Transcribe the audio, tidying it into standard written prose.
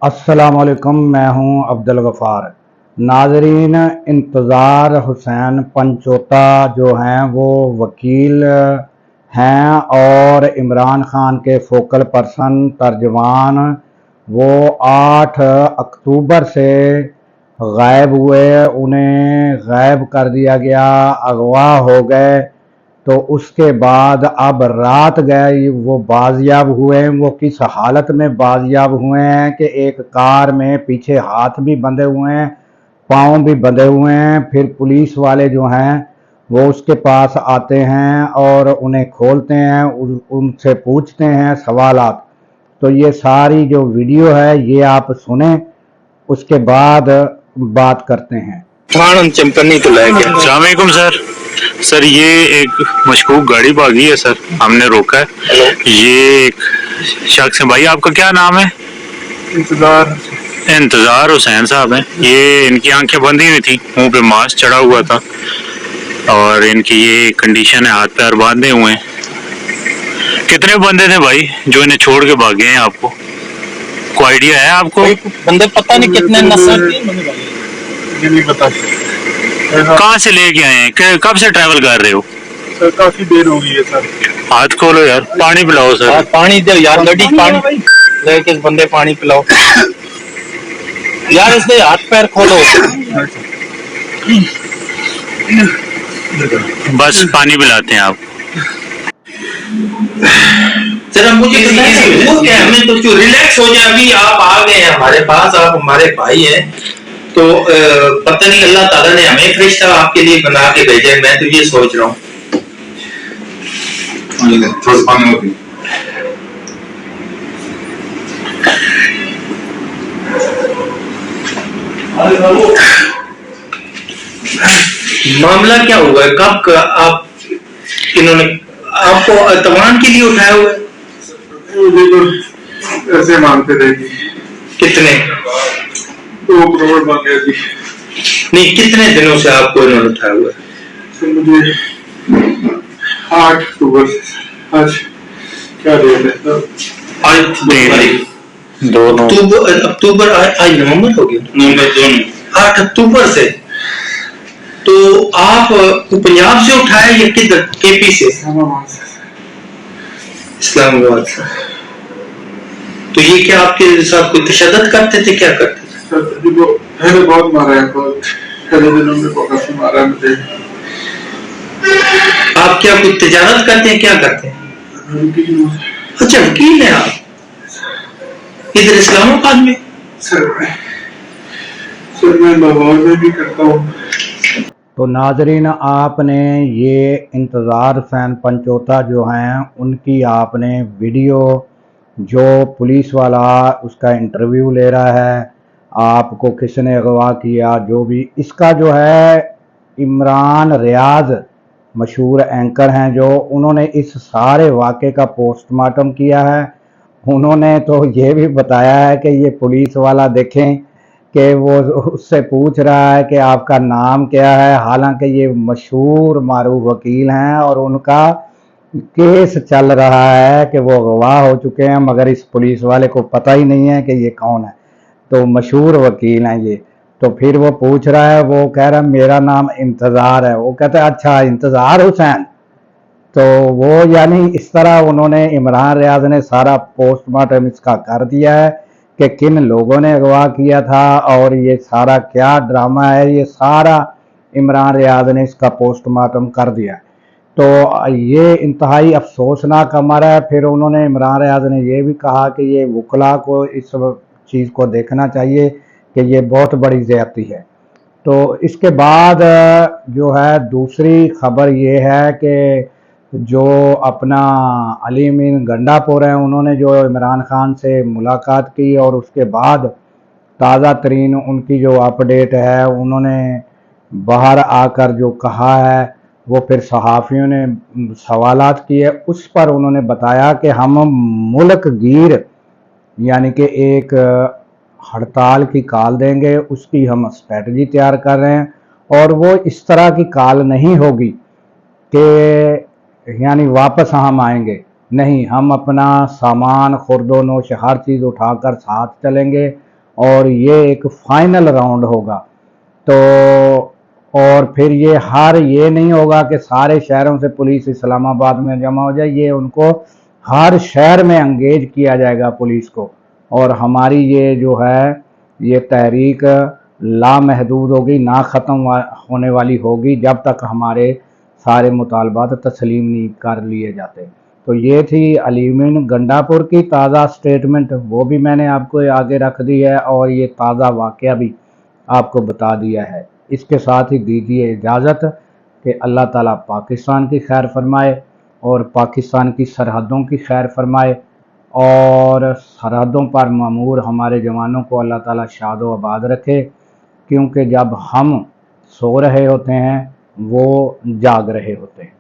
अस्सलाम वालेकुम, मैं हूं अब्दुल गफ़ार। नाजरीन, इंतज़ार हुसैन पंचोता जो हैं वो वकील हैं और इमरान खान के फोकल पर्सन तर्जमान। वो 8 अक्टूबर से गायब हुए, उन्हें गायब कर दिया गया, अगवा हो गए। तो उसके बाद अब रात गए वो बाजियाब हुए हैं। वो किस हालत में बाजियाब हुए हैं कि एक कार में पीछे हाथ भी बंधे हुए हैं, पाँव भी बंधे हुए हैं। फिर पुलिस वाले जो हैं वो उसके पास आते हैं और उन्हें खोलते हैं, उनसे पूछते हैं सवालात। तो ये सारी जो वीडियो है ये आप सुने, उसके बाद बात करते हैं। चमकनी तो लायक है। अस्सलाम वालेकुम सर, ये एक मशकूक गाड़ी भागी है सर, हमने रोका है। ये एक शख्स है। भाई आपका क्या नाम है? इंतजार हुसैन साहब हैं। ये इनकी आंखें बंदी हुई थी, मुंह पे मास्क चढ़ा हुआ था और इनकी ये कंडीशन है, हाथ पैर बांधे हुए हैं। कितने बंदे थे भाई जो इन्हें छोड़ के भागे हैं? आपको कोई आइडिया है? आपको बंदे पता नहीं कितने नस्ल नहीं पता। कहाँ से लेके आए हैं? कब से ट्रैवल कर रहे हो? सर काफी देर हो गई है सर। हाथ खोलो यार, पानी पिलाओ सर। पानी दे यार, गड्डी पानी लेके इस बंदे पानी पिलाओ यार, इसके हाथ पैर खोलो। बस पानी पिलाते हैं आप। जरा मुझे वो क्या हमें तो क्यों रिलैक्स हो जाए। अभी आप आ गए हैं हमारे पास, आप हमारे भाई हैं, तो पता नहीं अल्लाह ताला ने हमें फरिश्ता आपके लिए बना के भेजा है। मैं तो ये सोच रहा हूँ। मामला क्या हुआ है? कब आप इन्होंने आपको तवान के लिए उठाया हुआ है? ऐसे मांगते थे कि कितने? 2 करोड़ मांगे जी। नहीं, कितने दिनों से आपको इन्होंने उठाया हुआ है? तो मुझे 8 अक्टूबर से आज क्या डेट है सर? अक्टूबर आज नवंबर हो गया। नवंबर 8 अक्टूबर से। तो आप पंजाब से उठाए या किधर? केपी से? इस्लामाबाद से। तो ये क्या आपके साथ कोई तशद्दुद करते थे? क्या करते थे? सर जी वो पहले बहुत मारा है, बहुत पहले दिनों में बहुत मारा मुझे। आप क्या कोई तिजारत करते हैं? क्या करते हैं? अच्छा, वकील हैं आप इधर इस्लामाबाद में? सर मैं लाहौर में भी करता हूँ। तो नाजरीन, आपने ये इंतज़ार हुसैन पंचोता जो हैं उनकी आपने वीडियो, जो पुलिस वाला उसका इंटरव्यू ले रहा है, आपको किसने अगवा किया, जो भी इसका जो है इमरान रियाज मशहूर एंकर हैं, जो उन्होंने इस सारे वाक़े का पोस्टमार्टम किया है। उन्होंने तो ये भी बताया है कि ये पुलिस वाला देखें कि वो उससे पूछ रहा है कि आपका नाम क्या है, हालांकि ये मशहूर मारूफ वकील हैं और उनका केस चल रहा है कि वो अगवा हो चुके हैं, मगर इस पुलिस वाले को पता ही नहीं है कि ये कौन है। तो मशहूर वकील हैं ये। तो फिर वो पूछ रहा है, वो कह रहा है मेरा नाम इंतज़ार है। वो कहते हैं अच्छा इंतज़ार हुसैन। तो वो यानी इस तरह उन्होंने, इमरान रियाज ने सारा पोस्टमार्टम इसका कर दिया है कि किन लोगों ने अगवा किया था और ये सारा क्या ड्रामा है, ये सारा इमरान रियाज ने इसका पोस्टमार्टम कर दिया। तो ये इंतहाई अफसोसनाक अमर है। फिर उन्होंने, इमरान रियाज ने ये भी कहा कि ये वकला को इस चीज़ को देखना चाहिए कि ये बहुत बड़ी ज़्यादती है। तो इसके बाद जो है दूसरी खबर ये है कि जो अपना अली अमीन गंडापुर हैं, उन्होंने जो इमरान खान से मुलाकात की और उसके बाद ताज़ा तरीन उनकी जो अपडेट है, उन्होंने बाहर आकर जो कहा है, वो फिर सहाफ़ियों ने सवालात किए, उस पर उन्होंने बताया कि हम मुल्क गिर यानी कि एक हड़ताल की कॉल देंगे, उसकी हम स्ट्रेटजी तैयार कर रहे हैं। और वो इस तरह की कॉल नहीं होगी कि यानी वापस हम आएंगे, नहीं, हम अपना सामान खुर्दो नोश हर चीज़ उठाकर साथ चलेंगे और ये एक फाइनल राउंड होगा। तो और फिर ये नहीं होगा कि सारे शहरों से पुलिस इस्लामाबाद में जमा हो जाए, ये उनको हर शहर में एंगेज किया जाएगा पुलिस को। और हमारी ये जो है ये तहरीक लामहदूद होगी, ना ख़त्म होने वाली होगी जब तक हमारे सारे मुतालबात तस्लीम नहीं कर लिए जाते। तो ये थी अलीमीन गंडापुर की ताज़ा स्टेटमेंट, वो भी मैंने आपको आगे रख दी है और ये ताज़ा वाक़या भी आपको बता दिया है। इसके साथ ही दीजिए इजाज़त कि अल्लाह ताला पाकिस्तान की खैर फरमाए और पाकिस्तान की सरहदों की खैर फरमाए और सरहदों पर मामूर हमारे जवानों को अल्लाह ताला शादो आबाद रखे, क्योंकि जब हम सो रहे होते हैं वो जाग रहे होते हैं।